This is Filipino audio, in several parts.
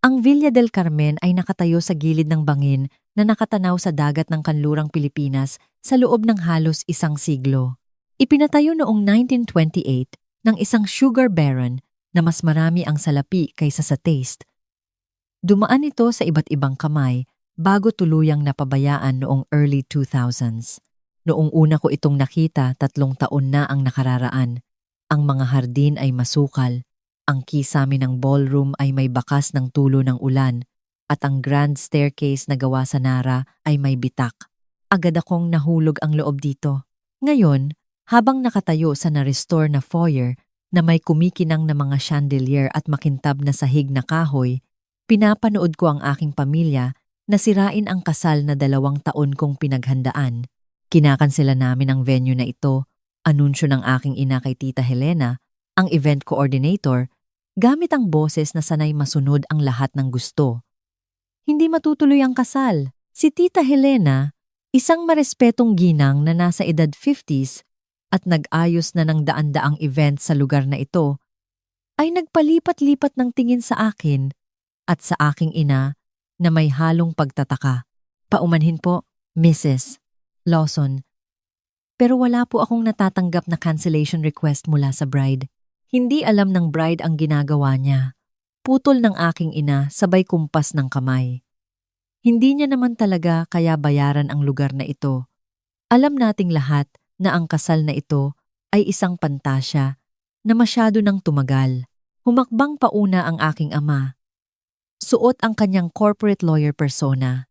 Ang Villa del Carmen ay nakatayo sa gilid ng bangin na nakatanaw sa dagat ng kanlurang Pilipinas sa loob ng halos isang siglo. Ipinatayo noong 1928 ng isang sugar baron na mas marami ang salapi kaysa sa taste. Dumaan ito sa iba't ibang kamay bago tuluyang napabayaan noong early 2000s. Noong una ko itong nakita, 3 taon na ang nakararaan. Ang mga hardin ay masukal. Ang kisame ng ballroom ay may bakas ng tulo ng ulan at ang grand staircase na gawa sa Nara ay may bitak. Agad akong nahulog ang loob dito. Ngayon, habang nakatayo sa na-restore na foyer na may kumikinang na mga chandelier at makintab na sahig na kahoy, pinapanood ko ang aking pamilya na sirain ang kasal na 2 taon kong pinaghandaan. Kinakansela namin ang venue na ito, anunsyo ng aking ina kay Tita Helena, ang event coordinator, gamit ang boses na sanay masunod ang lahat ng gusto. Hindi matutuloy ang kasal. Si Tita Helena, isang marespetong ginang na nasa edad 50s at nag-ayos na ng daan-daang event sa lugar na ito, ay nagpalipat-lipat ng tingin sa akin at sa aking ina na may halong pagtataka. Paumanhin po, Mrs. Lawson. Pero wala po akong natatanggap na cancellation request mula sa bride. Hindi alam ng bride ang ginagawa niya. Putol ng aking ina sabay kumpas ng kamay. Hindi niya naman talaga kaya bayaran ang lugar na ito. Alam nating lahat na ang kasal na ito ay isang pantasya na masyado nang tumagal. Humakbang pauna ang aking ama. Suot ang kanyang corporate lawyer persona.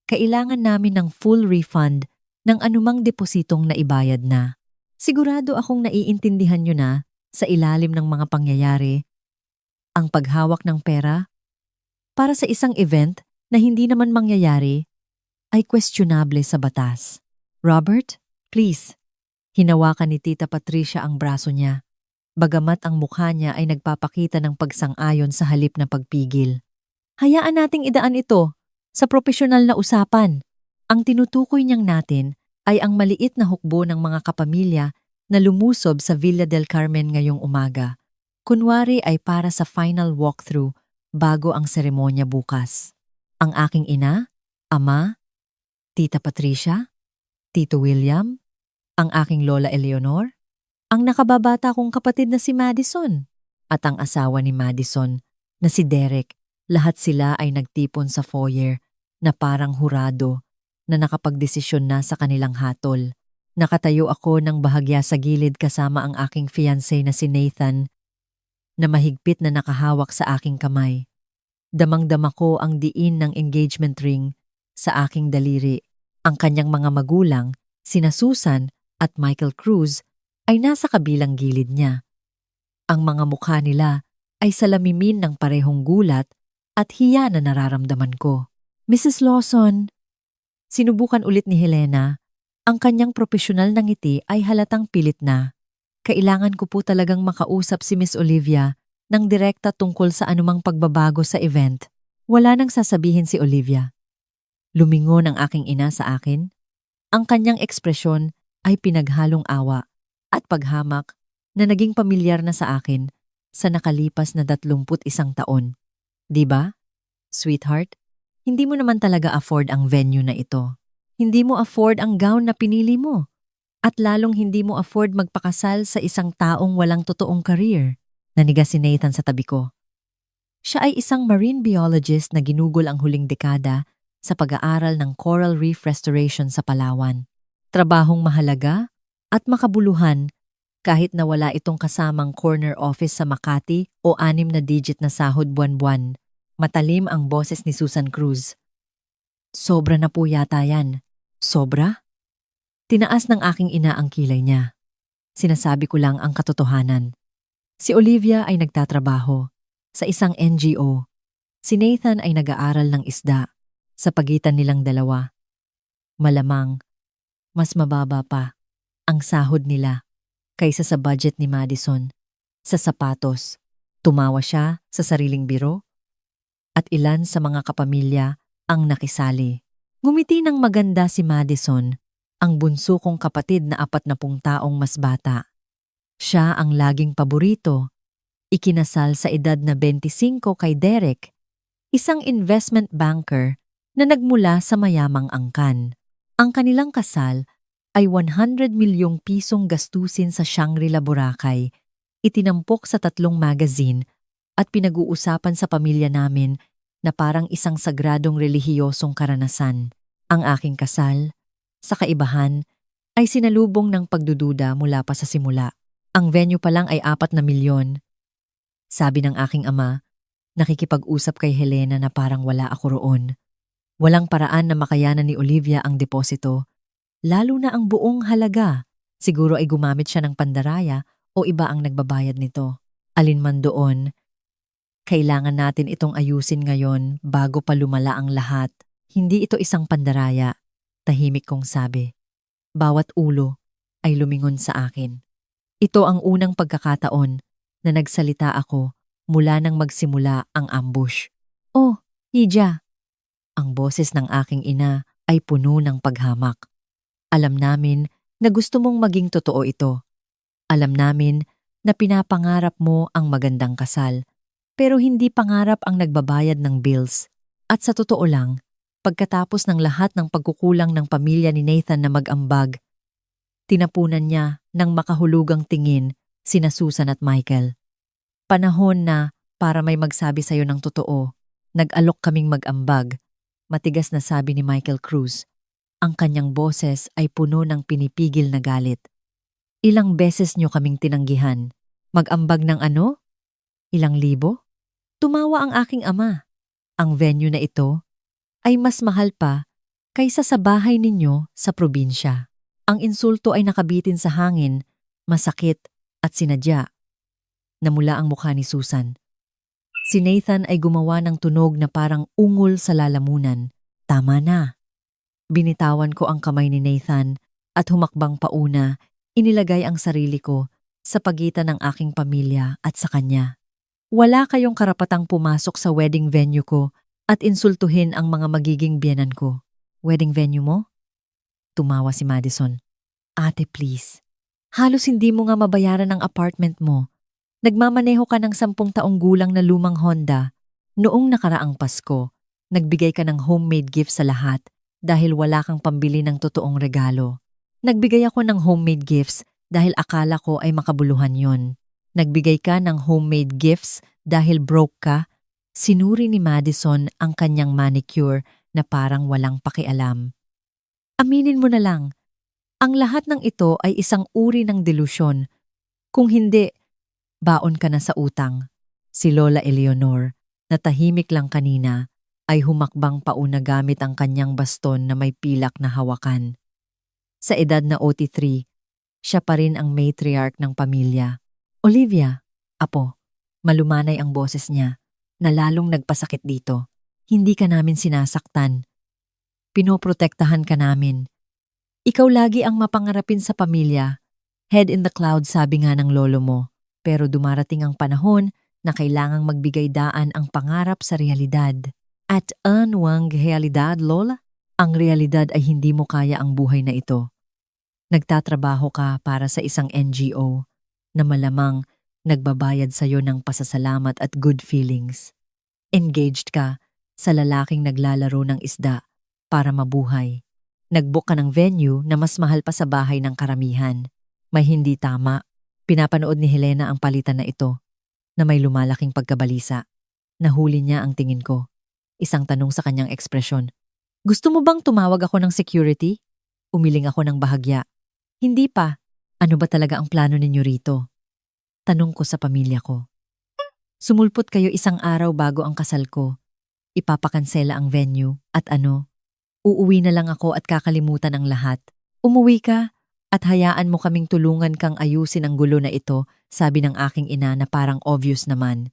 Kailangan namin ng full refund ng anumang depositong naibayad na. Sigurado akong naiintindihan niyo na sa ilalim ng mga pangyayari, ang paghawak ng pera para sa isang event na hindi naman mangyayari ay questionable sa batas. Robert, please. Hinawakan ni Tita Patricia ang braso niya, bagamat ang mukha niya ay nagpapakita ng pagsang-ayon sa halip na pagpigil. Hayaan nating idaan ito sa propesyonal na usapan. Ang tinutukoy niyang natin ay ang maliit na hukbo ng mga kapamilya na lumusob sa Villa del Carmen ngayong umaga. Kunwari ay para sa final walkthrough bago ang seremonya bukas. Ang aking ina, ama, Tita Patricia, Tito William, ang aking Lola Eleanor, ang nakababata kong kapatid na si Madison, at ang asawa ni Madison na si Derek. Lahat sila ay nagtipon sa foyer na parang hurado na nakapagdesisyon na sa kanilang hatol. Nakatayo ako ng bahagya sa gilid kasama ang aking fiancé na si Nathan na mahigpit na nakahawak sa aking kamay. Damang-dama ko ang diin ng engagement ring sa aking daliri. Ang kanyang mga magulang, sina Susan at Michael Cruz, ay nasa kabilang gilid niya. Ang mga mukha nila ay salamimin ng parehong gulat at hiya na nararamdaman ko. Mrs. Lawson, sinubukan ulit ni Helena. Ang kanyang propesyonal na ngiti ay halatang pilit na. Kailangan ko po talagang makausap si Miss Olivia ng direkta tungkol sa anumang pagbabago sa event. Wala nang sasabihin si Olivia. Lumingon ang aking ina sa akin. Ang kanyang ekspresyon ay pinaghalong awa at paghamak na naging pamilyar na sa akin sa nakalipas na 31 taon. Diba, sweetheart? Hindi mo naman talaga afford ang venue na ito. Hindi mo afford ang gown na pinili mo. At lalong hindi mo afford magpakasal sa isang taong walang totoong career. Nanigas si Nathan sa tabi ko. Siya ay isang marine biologist na ginugol ang huling dekada sa pag-aaral ng coral reef restoration sa Palawan. Trabahong mahalaga at makabuluhan kahit na wala itong kasamang corner office sa Makati o 6 na digit na sahod buwan-buwan. Matalim ang boses ni Susan Cruz. Sobra na po yata yan. Sobra? Tinaas ng aking ina ang kilay niya. Sinasabi ko lang ang katotohanan. Si Olivia ay nagtatrabaho sa isang NGO. Si Nathan ay nag-aaral ng isda sa pagitan nilang dalawa. Malamang, mas mababa pa ang sahod nila kaysa sa budget ni Madison. Sa sapatos, tumawa siya sa sariling biro at ilan sa mga kapamilya ang nakisali. Ngumiti ng maganda si Madison, ang bunso kong kapatid na 40 taong mas bata. Siya ang laging paborito. Ikinasal sa edad na 25 kay Derek isang investment banker na nagmula sa mayamang angkan. Ang kanilang kasal ay 100 milyong pisong gastusin sa Shangri-La Boracay, itinampok sa 3 magazine at pinag-uusapan sa pamilya namin na parang isang sagradong relihiyosong karanasan. Ang aking kasal, sa kaibahan, ay sinalubong ng pagdududa mula pa sa simula. Ang venue pa lang ay 4 na milyon. Sabi ng aking ama, nakikipag-usap kay Helena na parang wala ako roon. Walang paraan na makayanan ni Olivia ang deposito, lalo na ang buong halaga. Siguro ay gumamit siya ng pandaraya o iba ang nagbabayad nito. Alin man doon, kailangan natin itong ayusin ngayon bago pa lumala ang lahat. Hindi ito isang pandaraya, tahimik kong sabi. Bawat ulo ay lumingon sa akin. Ito ang unang pagkakataon na nagsalita ako mula nang magsimula ang ambush. Oh, Hija! Ang boses ng aking ina ay puno ng paghamak. Alam namin na gusto mong maging totoo ito. Alam namin na pinapangarap mo ang magandang kasal, pero hindi pangarap ang nagbabayad ng bills. At sa totoo lang, pagkatapos ng lahat ng pagkukulang ng pamilya ni Nathan na mag-ambag, tinapunan niya ng makahulugang tingin sina Susan at Michael. Panahon na para may magsabi sa'yo ng totoo, nag-alok kaming mag-ambag. Matigas na sabi ni Michael Cruz. Ang kanyang boses ay puno ng pinipigil na galit. Ilang beses niyo kaming tinanggihan. Mag-ambag ng ano? Ilang libo? Tumawa ang aking ama. Ang venue na ito ay mas mahal pa kaysa sa bahay ninyo sa probinsya. Ang insulto ay nakabitin sa hangin, masakit at sinadya. Namula ang mukha ni Susan. Si Nathan ay gumawa ng tunog na parang ungol sa lalamunan. Tama na. Binitawan ko ang kamay ni Nathan at humakbang pauna, inilagay ang sarili ko sa pagitan ng aking pamilya at sa kanya. Wala kayong karapatang pumasok sa wedding venue ko at insultuhin ang mga magiging biyenan ko. Wedding venue mo? Tumawa si Madison. Ate, please. Halos hindi mo nga mabayaran ang apartment mo. Nagmamaneho ka ng 10 taong gulang na lumang Honda. Noong nakaraang Pasko, nagbigay ka ng homemade gift sa lahat dahil wala kang pambili ng totoong regalo. Nagbigay ako ng homemade gifts dahil akala ko ay makabuluhan yon. Nagbigay ka ng homemade gifts dahil broke ka. Sinuri ni Madison ang kanyang manicure na parang walang pakialam. Aminin mo na lang, ang lahat ng ito ay isang uri ng delusyon. Kung hindi, baon ka na sa utang. Si Lola Eleanor, na tahimik lang kanina, ay humakbang pauna gamit ang kanyang baston na may pilak na hawakan. Sa edad na 83, siya pa rin ang matriarch ng pamilya. Olivia, apo, malumanay ang boses niya, na lalong nagpasakit dito. Hindi ka namin sinasaktan. Pinoprotektahan ka namin. Ikaw lagi ang mapangarapin sa pamilya. Head in the clouds sabi nga ng lolo mo. Pero dumarating ang panahon na kailangang magbigay daan ang pangarap sa realidad. At anong realidad, Lola? Ang realidad ay hindi mo kaya ang buhay na ito. Nagtatrabaho ka para sa isang NGO na malamang nagbabayad sa iyo ng pasasalamat at good feelings. Engaged ka sa lalaking naglalaro ng isda para mabuhay. Nagbook ka ng venue na mas mahal pa sa bahay ng karamihan. May hindi tama. Pinapanood ni Helena ang palitan na ito, na may lumalaking pagkabalisa. Nahuli niya ang tingin ko. Isang tanong sa kanyang ekspresyon. Gusto mo bang tumawag ako ng security? Umiling ako ng bahagya. Hindi pa. Ano ba talaga ang plano ninyo rito? Tanong ko sa pamilya ko. Sumulpot kayo isang araw bago ang kasal ko. Ipapakansela ang venue at ano? Uuwi na lang ako at kakalimutan ang lahat. Umuwi ka? At hayaan mo kaming tulungan kang ayusin ang gulo na ito, sabi ng aking ina na parang obvious naman.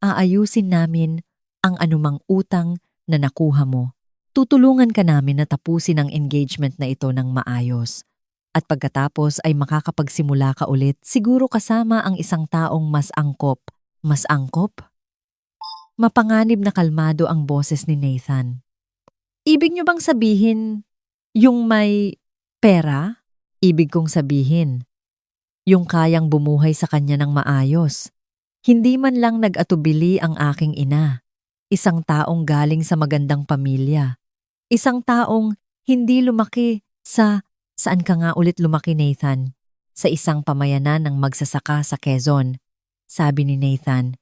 Aayusin namin ang anumang utang na nakuha mo. Tutulungan ka namin na tapusin ang engagement na ito ng maayos. At pagkatapos ay makakapagsimula ka ulit, siguro kasama ang isang taong mas angkop. Mas angkop? Mapanganib na kalmado ang boses ni Nathan. Ibig niyo bang sabihin yung may pera? Ibig kong sabihin, yung kayang bumuhay sa kanya ng maayos. Hindi man lang nag-atubili ang aking ina. Isang taong galing sa magandang pamilya. Isang taong hindi lumaki saan ka nga ulit lumaki, Nathan? Sa isang pamayanan ng magsasaka sa Quezon. Sabi ni Nathan,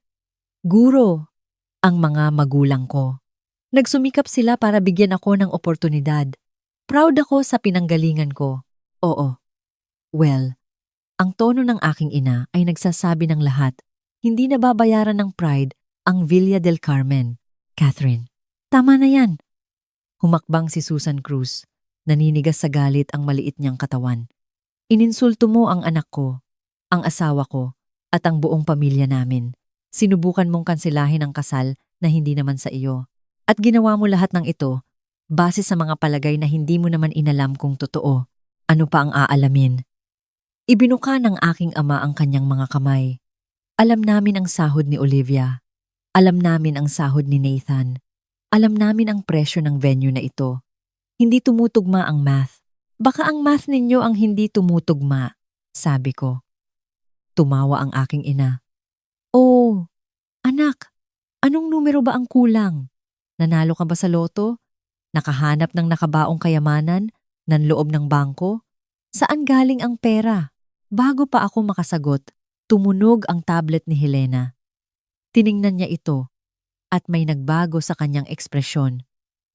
"Guro, ang mga magulang ko. Nagsumikap sila para bigyan ako ng oportunidad. Proud ako sa pinanggalingan ko. Oo. Well, ang tono ng aking ina ay nagsasabi ng lahat. Hindi nababayaran ng pride ang Villa del Carmen. Catherine, tama na yan." Humakbang si Susan Cruz. Naninigas sa galit ang maliit niyang katawan. "Ininsulto mo ang anak ko, ang asawa ko, at ang buong pamilya namin. Sinubukan mong kansilahin ang kasal na hindi naman sa iyo. At ginawa mo lahat ng ito base sa mga palagay na hindi mo naman inalam kung totoo. Ano pa ang aalamin?" Ibinuka ng aking ama ang kanyang mga kamay. Alam namin ang sahod ni Olivia. Alam namin ang sahod ni Nathan. Alam namin ang presyo ng venue na ito. Hindi tumutugma ang math. Baka ang math ninyo ang hindi tumutugma, sabi ko. Tumawa ang aking ina. "Oh, anak, anong numero ba ang kulang? Nanalo ka ba sa loto? Nakahanap ng nakabaong kayamanan ng loob ng bangko? Saan galing ang pera?" Bago pa ako makasagot, tumunog ang tablet ni Helena. Tiningnan niya ito at may nagbago sa kanyang ekspresyon.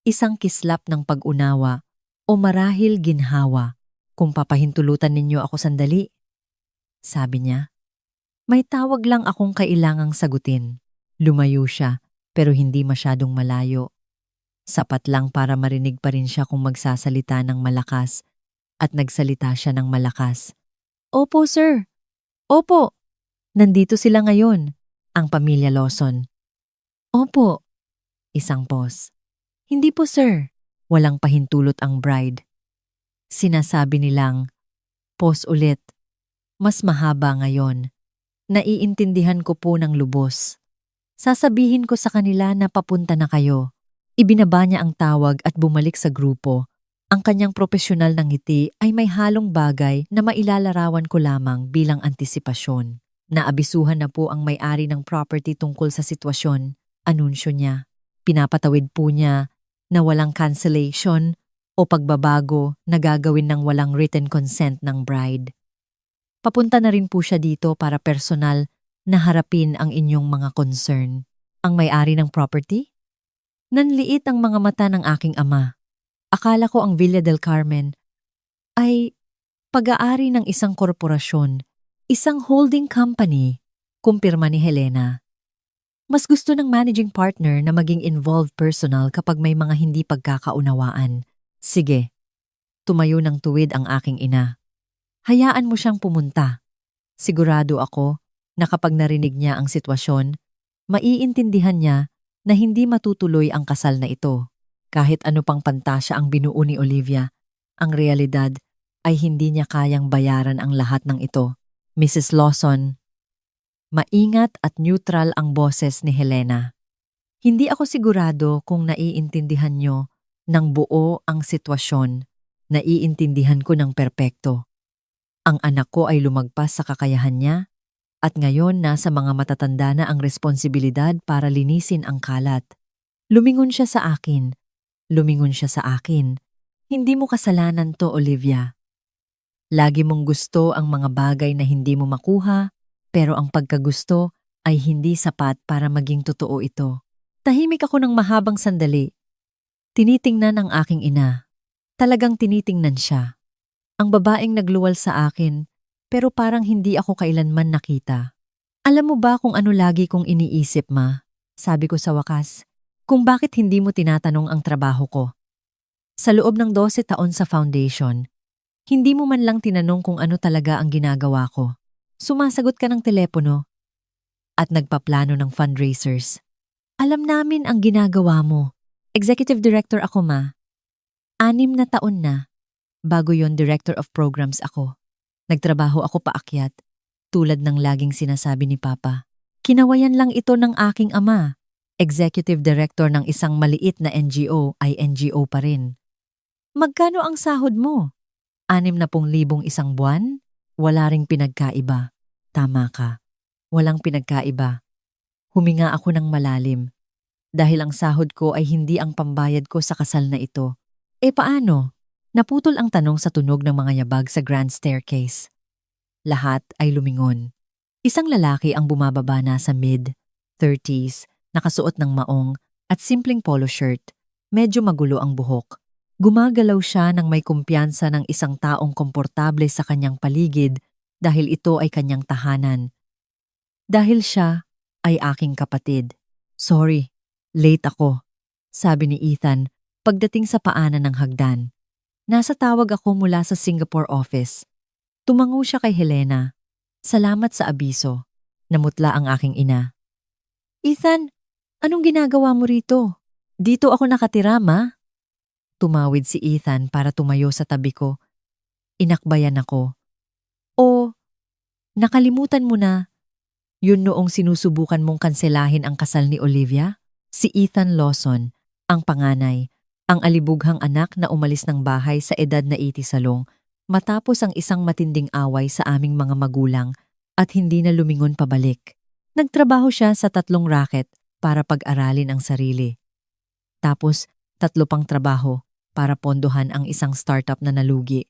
Isang kislap ng pag-unawa o marahil ginhawa. "Kung papahintulutan ninyo ako sandali," sabi niya. "May tawag lang akong kailangang sagutin." Lumayo siya pero hindi masyadong malayo. Sapat lang para marinig pa rin siya kung magsasalita ng malakas at nagsalita siya ng malakas. "Opo, sir. Opo. Nandito sila ngayon, ang pamilya Lawson." "Opo." Isang pause. "Hindi po, sir." Walang pahintulot ang bride. Sinasabi nilang, pause ulit. "Mas mahaba ngayon. Naiintindihan ko po ng lubos. Sasabihin ko sa kanila na papunta na kayo." Ibinaba niya ang tawag at bumalik sa grupo. Ang kanyang profesional na ngiti ay may halong bagay na mailalarawan ko lamang bilang antisipasyon. Naabisuhan na po ang may-ari ng property tungkol sa sitwasyon. Anunsyo niya. Pinapatawid po niya na walang cancellation o pagbabago na gagawin ng walang written consent ng bride. Papunta na rin po siya dito para personal na harapin ang inyong mga concern. Ang may-ari ng property? Nanliit ang mga mata ng aking ama. Akala ko ang Villa del Carmen ay pag-aari ng isang korporasyon, isang holding company, kumpirma ni Helena. Mas gusto ng managing partner na maging involved personal kapag may mga hindi pagkakaunawaan. Sige, tumayo ng tuwid ang aking ina. Hayaan mo siyang pumunta. Sigurado ako na kapag narinig niya ang sitwasyon, maiintindihan niya na hindi matutuloy ang kasal na ito. Kahit ano pang pantasya ang binuo ni Olivia, ang realidad ay hindi niya kayang bayaran ang lahat ng ito. "Mrs. Lawson." Maingat at neutral ang boses ni Helena. "Hindi ako sigurado kung naiintindihan niyo ng buo ang sitwasyon. Naiintindihan ko ng perpekto. Ang anak ko ay lumagpas sa kakayahan niya at ngayon nasa mga matatanda na ang responsibilidad para linisin ang kalat. Lumingon siya sa akin. Lumingon siya sa akin. Hindi mo kasalanan to, Olivia. Lagi mong gusto ang mga bagay na hindi mo makuha, pero ang pagkagusto ay hindi sapat para maging totoo ito." Tahimik ako ng mahabang sandali. Tinitingnan ang aking ina. Talagang tinitingnan siya. Ang babaeng nagluwal sa akin, pero parang hindi ako kailanman nakita. "Alam mo ba kung ano lagi kong iniisip, ma?" Sabi ko sa wakas. "Kung bakit hindi mo tinatanong ang trabaho ko. Sa loob ng 12 taon sa foundation, hindi mo man lang tinanong kung ano talaga ang ginagawa ko. Sumasagot ka ng telepono at nagpaplano ng fundraisers. Alam namin ang ginagawa mo. Executive Director ako, ma. 6 na taon na. Bago yon Director of Programs ako. Nagtrabaho ako paakyat, tulad ng laging sinasabi ni Papa. Kinawayan lang ito ng aking ama. Executive Director ng isang maliit na NGO ay NGO pa rin. Magkano ang sahod mo? 60,000 isang buwan? Wala ring pinagkaiba. Tama ka. Walang pinagkaiba. Huminga ako ng malalim. dahil ang sahod ko ay hindi ang pambayad ko sa kasal na ito. Paano? Naputol ang tanong sa tunog ng mga yabag sa grand staircase. Lahat ay lumingon. Isang lalaki ang bumababa na sa mid-30s, nakasuot ng maong at simpleng polo shirt. Medyo magulo ang buhok. Gumagalaw siya ng may kumpiyansa ng isang taong komportable sa kanyang paligid dahil ito ay kanyang tahanan. Dahil siya ay aking kapatid. Sorry, late ako, sabi ni Ethan pagdating sa paanan ng hagdan. Nasa tawag ako mula sa Singapore office. Tumango siya kay Helena. Salamat sa abiso. Namutla ang aking ina. Ethan, anong ginagawa mo rito? Dito ako nakatira, ma. Tumawid si Ethan para tumayo sa tabi ko. Inakbayan ako. O, nakalimutan mo na. Yun noong sinusubukan mong kanselahin ang kasal ni Olivia? Si Ethan Lawson, ang panganay, ang alibughang anak na umalis ng bahay sa edad na 80 salong matapos ang isang matinding away sa aming mga magulang at hindi na lumingon pabalik. Nagtrabaho siya sa 3 racket para pag-aralin ang sarili. Tapos 3 pang trabaho para pondohan ang isang startup na nalugi.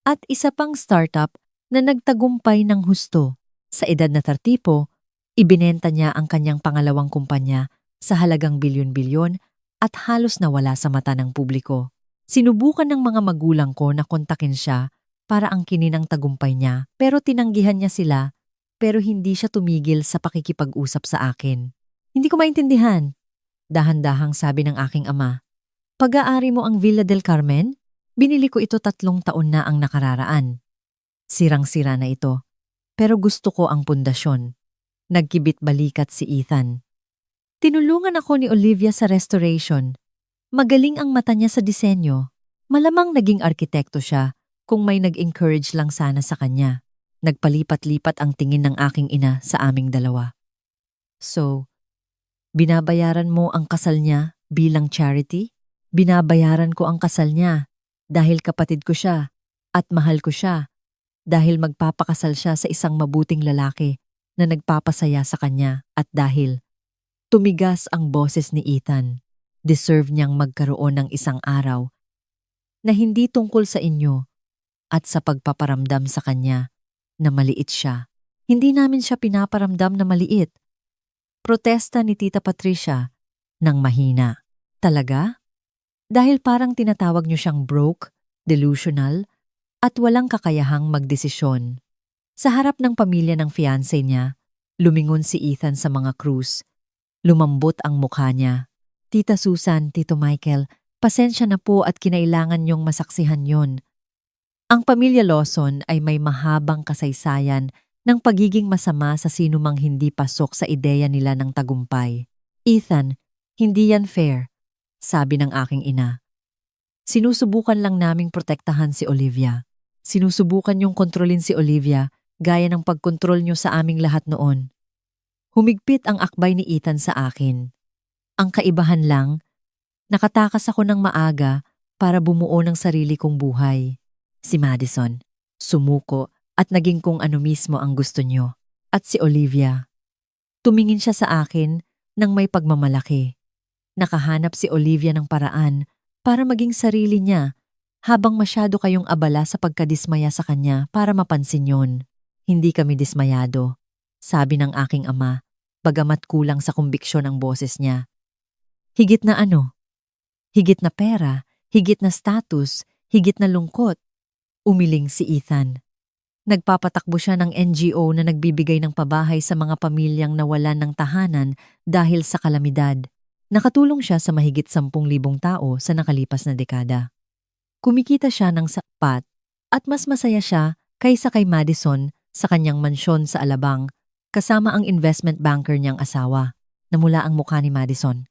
At isa pang startup na nagtagumpay ng husto. Sa edad na 30, ibinenta niya ang kanyang pangalawang kumpanya sa halagang bilyon-bilyon at halos nawala sa mata ng publiko. Sinubukan ng mga magulang ko na kontakin siya para angkinin ang tagumpay niya pero tinanggihan niya sila pero hindi siya tumigil sa pakikipag-usap sa akin. Hindi ko maintindihan. Dahan-dahang sabi ng aking ama. Pag-aari mo ang Villa del Carmen? Binili ko ito 3 taon na ang nakararaan. Sirang-sira na ito. Pero gusto ko ang pundasyon. Nagkibit-balikat si Ethan. Tinulungan ako ni Olivia sa restoration. Magaling ang mata niya sa disenyo. Malamang naging arkitekto siya kung may nag-encourage lang sana sa kanya. Nagpalipat-lipat ang tingin ng aking ina sa aming dalawa. So, binabayaran mo ang kasal niya bilang charity? Binabayaran ko ang kasal niya dahil kapatid ko siya at mahal ko siya. Dahil magpapakasal siya sa isang mabuting lalaki na nagpapasaya sa kanya at dahil tumigas ang boses ni Ethan, deserve niyang magkaroon ng isang araw na hindi tungkol sa inyo at sa pagpaparamdam sa kanya na maliit siya. Hindi namin siya pinaparamdam na maliit. Protesta ni Tita Patricia ng mahina. Talaga? Dahil parang tinatawag niyo siyang broke, delusional, at walang kakayahang magdesisyon. Sa harap ng pamilya ng fiancé niya, lumingon si Ethan sa mga krus. Lumambot ang mukha niya. Tita Susan, Tito Michael, pasensya na po at kinailangan niyong masaksihan yon. Ang pamilya Lawson ay may mahabang kasaysayan ng pagiging masama sa sinumang hindi pasok sa ideya nila ng tagumpay. Ethan, hindi yan fair, sabi ng aking ina. Sinusubukan lang naming protektahan si Olivia. Sinusubukan niyong kontrolin si Olivia gaya ng pagkontrol niyo sa aming lahat noon. Humigpit ang akbay ni Ethan sa akin. Ang kaibahan lang, nakatakas ako ng maaga para bumuo ng sarili kong buhay. Si Madison, sumuko at naging kung ano mismo ang gusto niyo. At si Olivia, tumingin siya sa akin ng may pagmamalaki. Nakahanap si Olivia ng paraan para maging sarili niya habang masyado kayong abala sa pagkadismaya sa kanya para mapansin yon. Hindi kami dismayado, sabi ng aking ama, bagamat kulang sa kumbiksyon ang boses niya. Higit na ano? Higit na pera, higit na status, higit na lungkot. Umiling si Ethan. Nagpapatakbo siya ng NGO na nagbibigay ng pabahay sa mga pamilyang nawalan ng tahanan dahil sa kalamidad. Nakatulong siya sa mahigit 10,000 tao sa nakalipas na dekada. Kumikita siya ng sapat at mas masaya siya kaysa kay Madison sa kanyang mansyon sa Alabang kasama ang investment banker niyang asawa. Namula ang mukha ni Madison.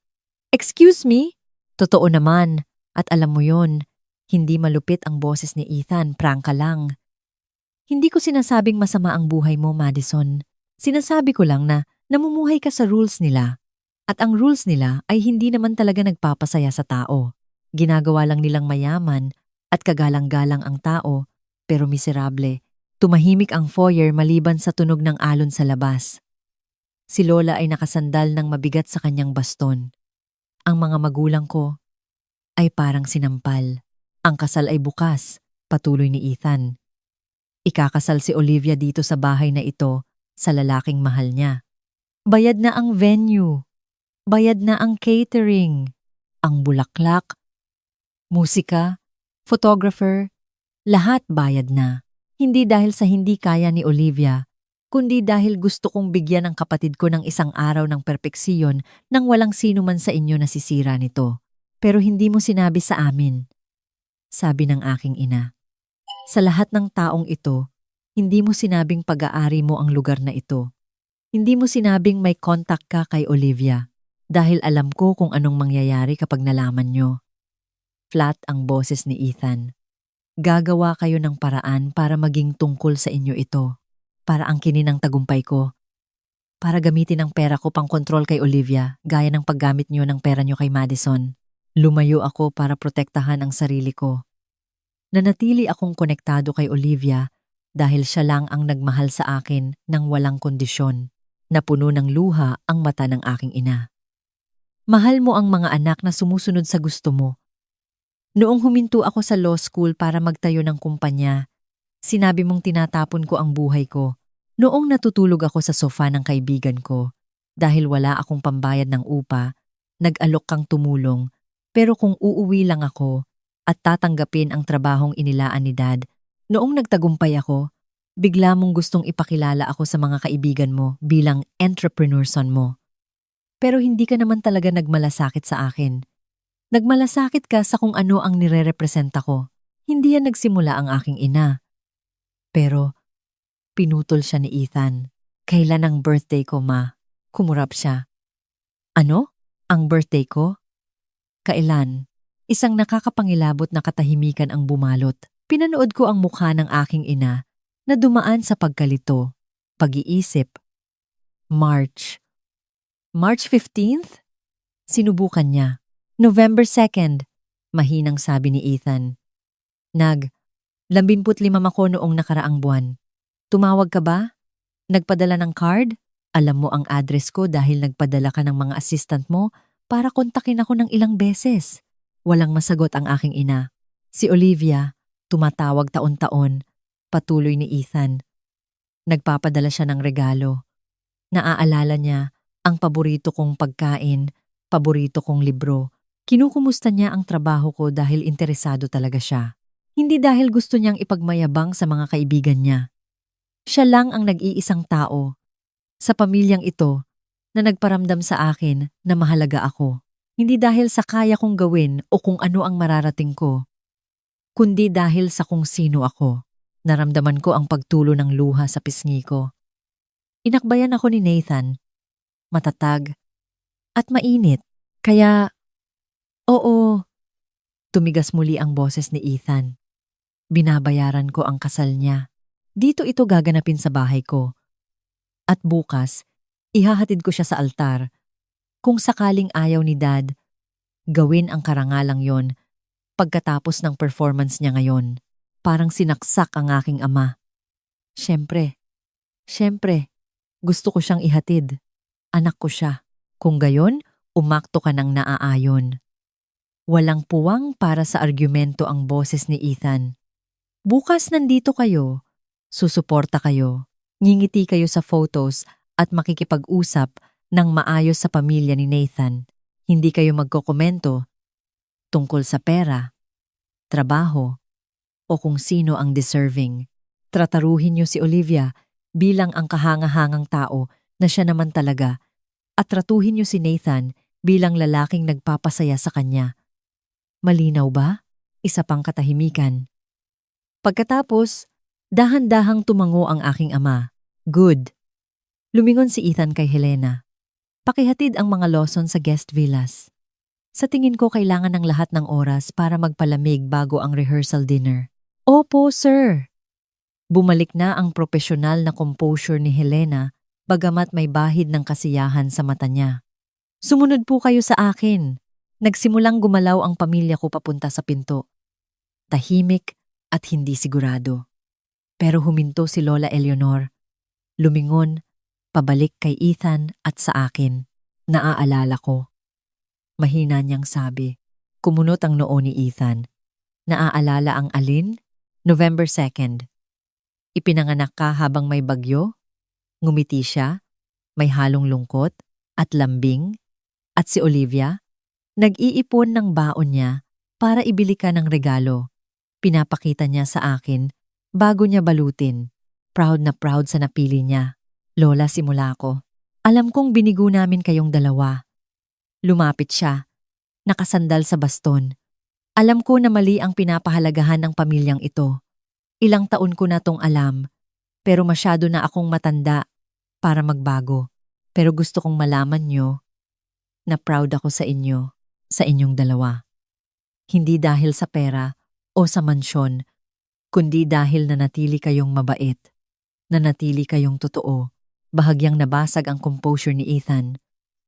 Excuse me? Totoo naman. At alam mo yon, hindi malupit ang boses ni Ethan, prangka lang. Hindi ko sinasabing masama ang buhay mo, Madison. Sinasabi ko lang na namumuhay ka sa rules nila. At ang rules nila ay hindi naman talaga nagpapasaya sa tao. Ginagawa lang nilang mayaman at kagalang-galang ang tao, pero miserable. Tumahimik ang foyer maliban sa tunog ng alon sa labas. Si Lola ay nakasandal ng mabigat sa kanyang baston. Ang mga magulang ko ay parang sinampal. Ang kasal ay bukas, patuloy ni Ethan. Ikakasal si Olivia dito sa bahay na ito sa lalaking mahal niya. Bayad na ang venue, bayad na ang catering, ang bulaklak, musika, photographer, lahat bayad na. Hindi dahil sa hindi kaya ni Olivia, kundi dahil gusto kong bigyan ng kapatid ko ng isang araw ng perpeksiyon nang walang sino man sa inyo nasisira nito. Pero hindi mo sinabi sa amin, sabi ng aking ina. Sa lahat ng taong ito, hindi mo sinabing pag-aari mo ang lugar na ito. Hindi mo sinabing may contact ka kay Olivia dahil alam ko kung anong mangyayari kapag nalaman nyo. Flat ang boses ni Ethan. Gagawa kayo ng paraan para maging tungkol sa inyo ito. Para angkinin ang tagumpay ko. Para gamitin ang pera ko pang kontrol kay Olivia gaya ng paggamit nyo ng pera nyo kay Madison. Lumayo ako para protektahan ang sarili ko. Nanatili akong konektado kay Olivia dahil siya lang ang nagmahal sa akin ng walang kondisyon. Napuno ng luha ang mata ng aking ina. Mahal mo ang mga anak na sumusunod sa gusto mo. Noong huminto ako sa law school para magtayo ng kumpanya, sinabi mong tinatapon ko ang buhay ko. Noong natutulog ako sa sofa ng kaibigan ko, dahil wala akong pambayad ng upa, nag-alok kang tumulong, pero kung uuwi lang ako at tatanggapin ang trabahong inilaan ni Dad, noong nagtagumpay ako, bigla mong gustong ipakilala ako sa mga kaibigan mo bilang entrepreneur son mo. Pero hindi ka naman talaga nagmalasakit sa akin. Nagmalasakit ka sa kung ano ang nire-representa ko. Hindi yan nagsimula ang aking ina. Pero, pinutol siya ni Ethan. Kailan ang birthday ko, ma? Kumurap siya. Ano? Ang birthday ko? Kailan? Isang nakakapangilabot na katahimikan ang bumalot. Pinanood ko ang mukha ng aking ina na dumaan sa pagkalito, pag-iisip. March 15th? Sinubukan niya. November 2nd, mahinang sabi ni Ethan. 15 ako noong nakaraang buwan. Tumawag ka ba? Nagpadala ng card? Alam mo ang address ko dahil nagpadala ka ng mga assistant mo para kontakin ako ng ilang beses. Walang masagot ang aking ina. Si Olivia, tumatawag taon-taon, patuloy ni Ethan. Nagpapadala siya ng regalo. Naaalala niya ang paborito kong pagkain, paborito kong libro. Kinukumusta niya ang trabaho ko dahil interesado talaga siya. Hindi dahil gusto niyang ipagmayabang sa mga kaibigan niya. Siya lang ang nag-iisang tao sa pamilyang ito na nagparamdam sa akin na mahalaga ako. Hindi dahil sa kaya kong gawin o kung ano ang mararating ko, kundi dahil sa kung sino ako. Naramdaman ko ang pagtulo ng luha sa pisngi ko. Inakbayan ako ni Nathan, matatag at mainit, kaya oo, tumigas muli ang boses ni Ethan. Binabayaran ko ang kasal niya. Dito ito gaganapin sa bahay ko. At bukas, ihahatid ko siya sa altar. Kung sakaling ayaw ni Dad, gawin ang karangalang yon pagkatapos ng performance niya ngayon. Parang sinaksak ang aking ama. Siyempre, gusto ko siyang ihatid. Anak ko siya. Kung gayon, umakto ka ng naaayon. Walang puwang para sa argumento ang boses ni Ethan. Bukas nandito kayo, susuporta kayo, ngingiti kayo sa photos at makikipag-usap ng maayos sa pamilya ni Nathan. Hindi kayo magkokomento tungkol sa pera, trabaho, o kung sino ang deserving. Trataruhin niyo si Olivia bilang ang kahangahangang tao na siya naman talaga at tratuhin niyo si Nathan bilang lalaking nagpapasaya sa kanya. Malinaw ba? Isa pang katahimikan. Pagkatapos, dahan-dahang tumango ang aking ama. Good. Lumingon si Ethan kay Helena. Pakihatid ang mga Lawson sa guest villas. Sa tingin ko kailangan ng lahat ng oras para magpalamig bago ang rehearsal dinner. Opo, sir. Bumalik na ang profesional na composure ni Helena bagamat may bahid ng kasiyahan sa mata niya. Sumunod po kayo sa akin. Nagsimulang gumalaw ang pamilya ko papunta sa pinto. Tahimik at hindi sigurado. Pero huminto si Lola Eleanor. Lumingon, pabalik kay Ethan at sa akin. Naaalala ko. Mahina niyang sabi. Kumunot ang noo ni Ethan. Naaalala ang alin? November 2nd. Ipinanganak ka habang may bagyo? Ngumiti siya, may halong lungkot at lambing. At si Olivia, nag-iipon ng baon niya para ibili ka ng regalo. Pinapakita niya sa akin bago niya balutin. Proud na proud sa napili niya. Lola, simula ko. Alam kong binigo namin kayong dalawa. Lumapit siya, nakasandal sa baston. Alam ko na mali ang pinapahalagahan ng pamilyang ito. Ilang taon ko na tong alam, pero masyado na akong matanda para magbago. Pero gusto kong malaman nyo na proud ako sa inyo, sa inyong dalawa. Hindi dahil sa pera o sa mansyon, kundi dahil nanatili kayong mabait, nanatili kayong totoo. Bahagyang nabasag ang composure ni Ethan.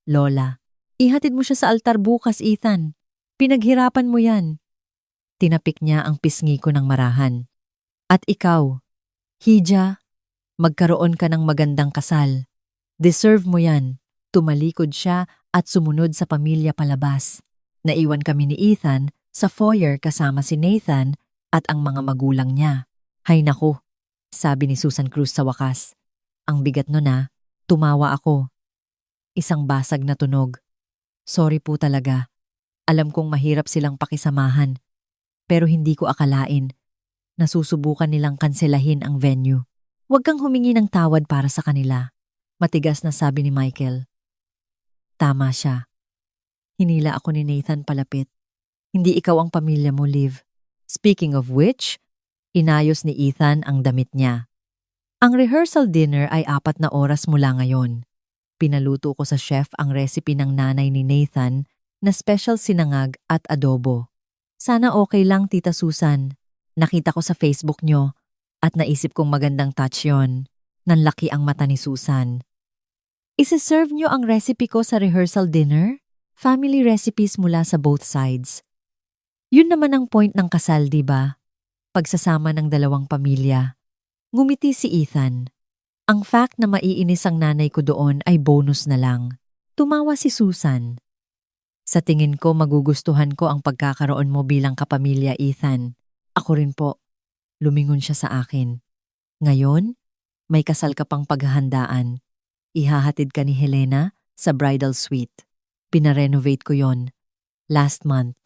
Lola, ihatid mo siya sa altar bukas, Ethan. Pinaghirapan mo yan. Tinapik niya ang pisngi ko ng marahan. At ikaw, Hija, magkaroon ka ng magandang kasal. Deserve mo yan. Tumalikod siya at sumunod sa pamilya palabas. Naiwan kami ni Ethan sa foyer kasama si Nathan at ang mga magulang niya. Hay naku, sabi ni Susan Cruz sa wakas. Ang bigat no na, tumawa ako. Isang basag na tunog. Sorry po talaga. Alam kong mahirap silang pakisamahan. Pero hindi ko akalain. Nasusubukan nilang kanselahin ang venue. Huwag kang humingi ng tawad para sa kanila. Matigas na sabi ni Michael. Tama siya. Hinila ako ni Nathan palapit. Hindi ikaw ang pamilya mo, Liv. Speaking of which, inayos ni Ethan ang damit niya. Ang rehearsal dinner ay 4 na oras mula ngayon. Pinaluto ko sa chef ang recipe ng nanay ni Nathan na special sinangag at adobo. Sana okay lang, Tita Susan. Nakita ko sa Facebook nyo at naisip kong magandang touch yon. Nanlaki ang mata ni Susan. Isi-serve nyo ang recipe ko sa rehearsal dinner? Family recipes mula sa both sides. Yun naman ang point ng kasal, diba? Pagsasama ng dalawang pamilya. Ngumiti si Ethan. Ang fact na maiinis ang nanay ko doon ay bonus na lang. Tumawa si Susan. Sa tingin ko magugustuhan ko ang pagkakaroon mo bilang kapamilya, Ethan. Ako rin po. Lumingon siya sa akin. Ngayon, may kasal ka pang paghahandaan. Ihahatid ka ni Helena sa bridal suite. Pinarenovate ko yon last month.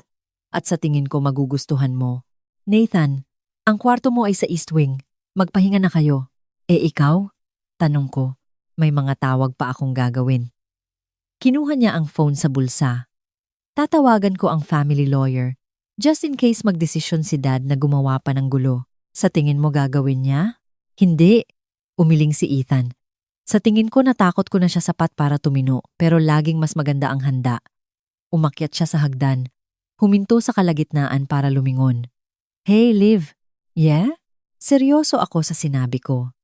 At sa tingin ko magugustuhan mo. Nathan, ang kwarto mo ay sa East Wing. Magpahinga na kayo. Ikaw? Tanong ko. May mga tawag pa akong gagawin. Kinuha niya ang phone sa bulsa. Tatawagan ko ang family lawyer. Just in case magdesisyon si Dad na gumawa pa ng gulo. Sa tingin mo gagawin niya? Hindi. Umiling si Ethan. Sa tingin ko natakot ko na siya sapat para tumino, pero laging mas maganda ang handa. Umakyat siya sa hagdan. Huminto sa kalagitnaan para lumingon. Hey, Liv. Yeah? Seryoso ako sa sinabi ko.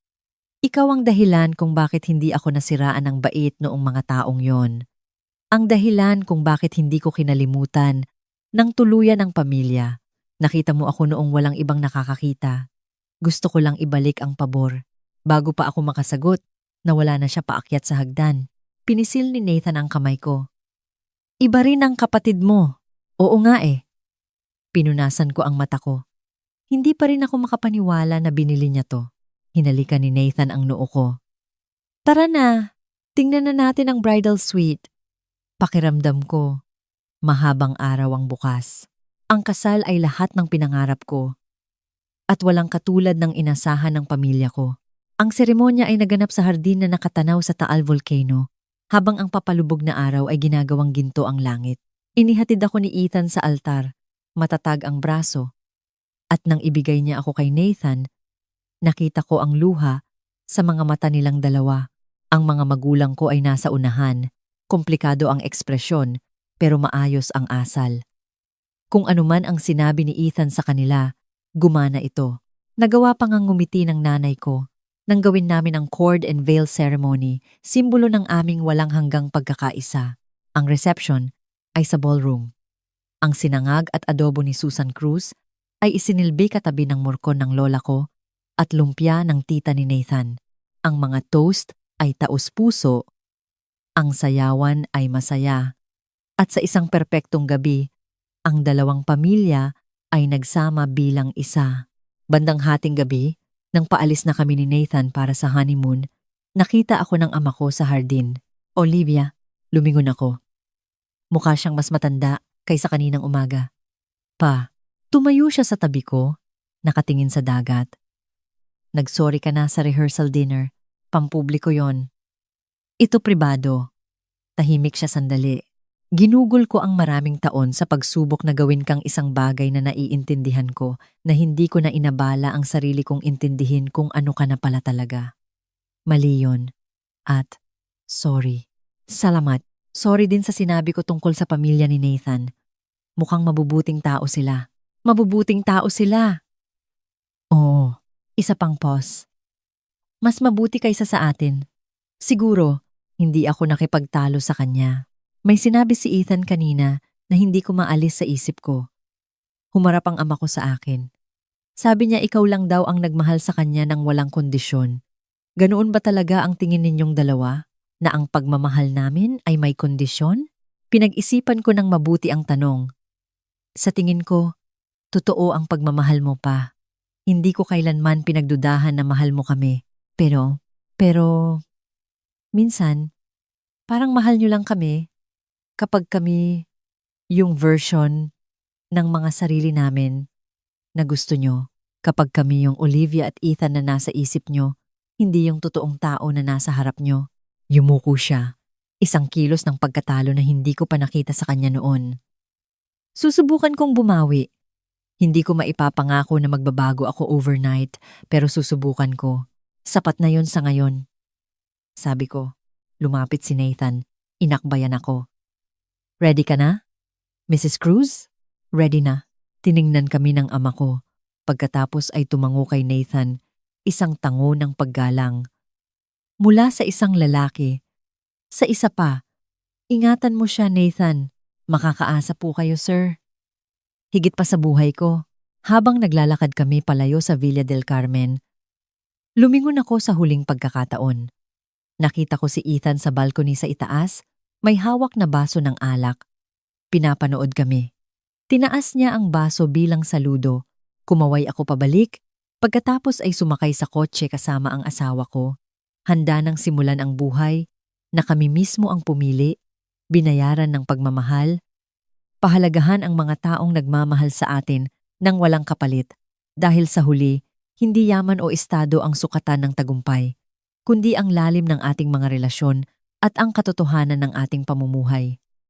Ikaw ang dahilan kung bakit hindi ako nasiraan ng bait noong mga taong yon. Ang dahilan kung bakit hindi ko kinalimutan ng tuluyan ang pamilya. Nakita mo ako noong walang ibang nakakakita. Gusto ko lang ibalik ang pabor. Bago pa ako makasagot, nawala na siya paakyat sa hagdan. Pinisil ni Nathan ang kamay ko. Iba rin ang kapatid mo. Oo nga eh. Pinunasan ko ang mata ko. Hindi pa rin ako makapaniwala na binili niya to. Hinalikan ni Nathan ang noo ko. Tara na, tingnan na natin ang bridal suite. Pakiramdam ko, mahabang araw ang bukas. Ang kasal ay lahat ng pinangarap ko. At walang katulad ng inasahan ng pamilya ko. Ang seremonya ay naganap sa hardin na nakatanaw sa Taal Volcano, habang ang papalubog na araw ay ginagawang ginto ang langit. Inihatid ako ni Ethan sa altar, matatag ang braso. At nang ibigay niya ako kay Nathan, nakita ko ang luha sa mga mata nilang dalawa. Ang mga magulang ko ay nasa unahan. Komplikado ang ekspresyon, pero maayos ang asal. Kung anuman ang sinabi ni Ethan sa kanila, gumana ito. Nagawa pang ang ngumiti ng nanay ko. Nang gawin namin ang cord and veil ceremony, simbolo ng aming walang hanggang pagkakaisa. Ang reception ay sa ballroom. Ang sinangag at adobo ni Susan Cruz ay isinilbi katabi ng murkon ng lola ko at lumpia ng tita ni Nathan. Ang mga toast ay taos-puso, ang sayawan ay masaya, At sa isang perpektong gabi, ang dalawang pamilya ay nagsama bilang isa. Bandang hating gabi, nang paalis na kami ni Nathan para sa honeymoon, nakita ako ng ama ko sa hardin. Olivia, lumingon ako. Mukha siyang mas matanda kaysa kaninang umaga. Pa, tumayo siya sa tabi ko, nakatingin sa dagat. Nagsorry ka na sa rehearsal dinner. Pampubliko yon. Ito pribado. Tahimik siya sandali. Ginugol ko ang maraming taon sa pagsubok na gawin kang isang bagay na naiintindihan ko na hindi ko na inabala ang sarili kong intindihin kung ano ka na pala talaga. Mali yun. At, sorry. Salamat. Sorry din sa sinabi ko tungkol sa pamilya ni Nathan. Mukhang mabubuting tao sila. Mabubuting tao sila. Oo, isa pang pause. Mas mabuti kaysa sa atin. Siguro, hindi ako nakipagtalo sa kanya. May sinabi si Ethan kanina na hindi ko maalis sa isip ko. Humarap ang ama ko sa akin. Sabi niya ikaw lang daw ang nagmahal sa kanya ng walang kondisyon. Ganoon ba talaga ang tingin ninyong dalawa? Na ang pagmamahal namin ay may kondisyon? Pinag-isipan ko ng mabuti ang tanong. Sa tingin ko, totoo ang pagmamahal mo pa. Hindi ko kailanman pinagdudahan na mahal mo kami. Pero, minsan, parang mahal niyo lang kami kapag kami yung version ng mga sarili namin na gusto nyo. Kapag kami yung Olivia at Ethan na nasa isip nyo, hindi yung totoong tao na nasa harap nyo. Yumuko siya. Isang kilos ng pagkatalo na hindi ko pa nakita sa kanya noon. Susubukan kong bumawi. Hindi ko maipapangako na magbabago ako overnight, pero susubukan ko. Sapat na yon sa ngayon. Sabi ko, lumapit si Nathan. Inakbayan ako. Ready ka na? Mrs. Cruz? Ready na. Tiningnan kami ng ama ko. Pagkatapos ay tumango kay Nathan, isang tango ng paggalang. Mula sa isang lalaki, sa isa pa, ingatan mo siya, Nathan. Makakaasa po kayo, sir. Higit pa sa buhay ko, habang naglalakad kami palayo sa Villa del Carmen, lumingon ako sa huling pagkakataon. Nakita ko si Ethan sa balcony sa itaas, may hawak na baso ng alak. Pinapanood kami. Tinaas niya ang baso bilang saludo. Kumaway ako pabalik, pagkatapos ay sumakay sa kotse kasama ang asawa ko. Handa nang simulan ang buhay, na kami mismo ang pumili, binayaran ng pagmamahal, pahalagahan ang mga taong nagmamahal sa atin nang walang kapalit. Dahil sa huli, hindi yaman o estado ang sukatan ng tagumpay, kundi ang lalim ng ating mga relasyon at ang katotohanan ng ating pamumuhay.